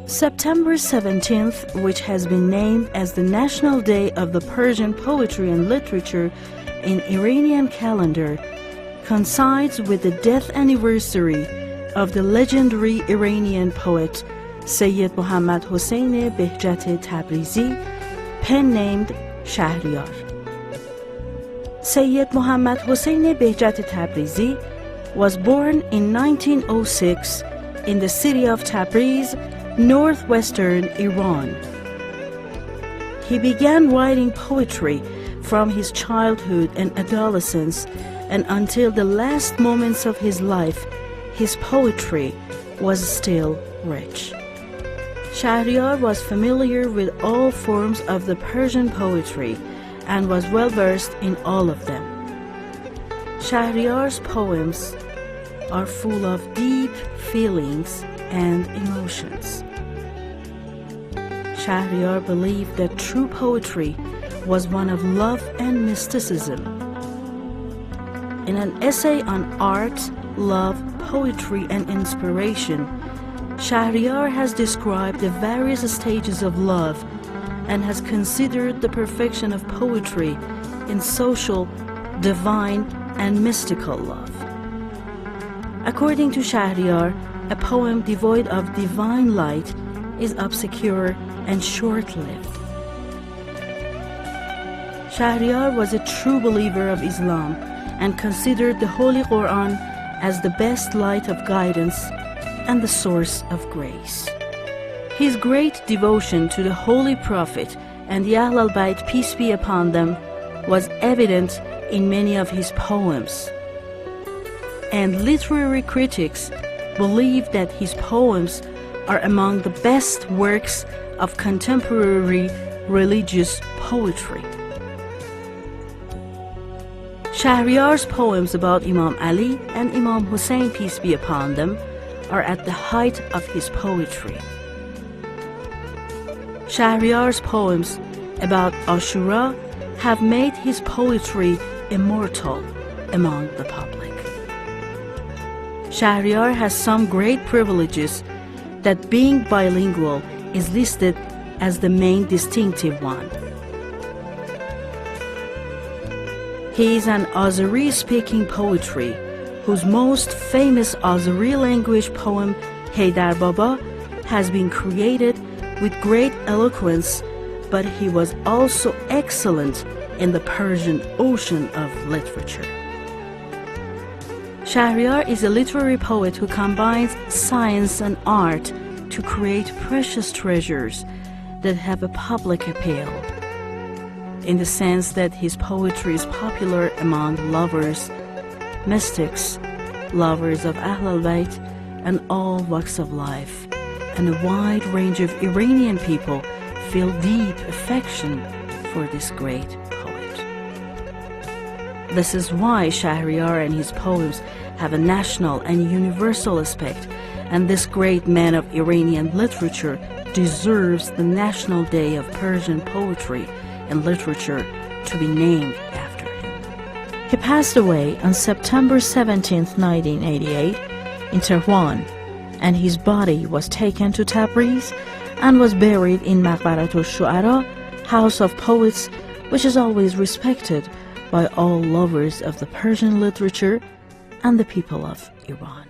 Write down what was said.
September 17th, which has been named as the National Day of the Persian Poetry and Literature in Iranian calendar, coincides with the death anniversary of the legendary Iranian poet Seyyed Mohammad Hossein Behjat Tabrizi, pen-named Shahriar. Seyyed Mohammad Hossein Behjat Tabrizi was born in 1906 in the city of Tabriz, northwestern Iran. He began writing poetry from his childhood and adolescence, and until the last moments of his life, his poetry was still rich. Shahriar was familiar with all forms of the Persian poetry and was well versed in all of them. Shahriar's poems are full of deep feelings and emotions. Shahriar believed that true poetry was one of love and mysticism. In an essay on art, love, poetry, and inspiration, Shahriar has described the various stages of love and has considered the perfection of poetry in social, divine, and mystical love. According to Shahriar, a poem devoid of divine light is obscure and short-lived. Shahriar was a true believer of Islam and considered the Holy Quran as the best light of guidance and the source of grace. His great devotion to the Holy Prophet and the Ahl al-Bayt, peace be upon them, was evident in many of his poems. And literary critics believe that his poems are among the best works of contemporary religious poetry. Shahriar's poems about Imam Ali and Imam Hossein, peace be upon them, are at the height of his poetry. Shahriar's poems about Ashura have made his poetry immortal among the public. Shahriar has some great privileges that being bilingual is listed as the main distinctive one. He is an Azeri-speaking poetry whose most famous Azeri language poem, Heydar Babaya, has been created with great eloquence, but he was also excellent in the Persian ocean of literature. Shahriar is a literary poet who combines science and art to create precious treasures that have a public appeal, in the sense that his poetry is popular among lovers, mystics, lovers of Ahl al-Bayt, and all walks of life, and a wide range of Iranian people feel deep affection for this great poet. This is why Shahriar and his poems have a national and universal aspect, and this great man of Iranian literature deserves the National Day of Persian Poetry and Literature to be named after him. He passed away on September 17, 1988 in Tehran, and his body was taken to Tabriz and was buried in Maqbarat al-Shu'ara, House of Poets, which is always respected by all lovers of the Persian literature and the people of Iran.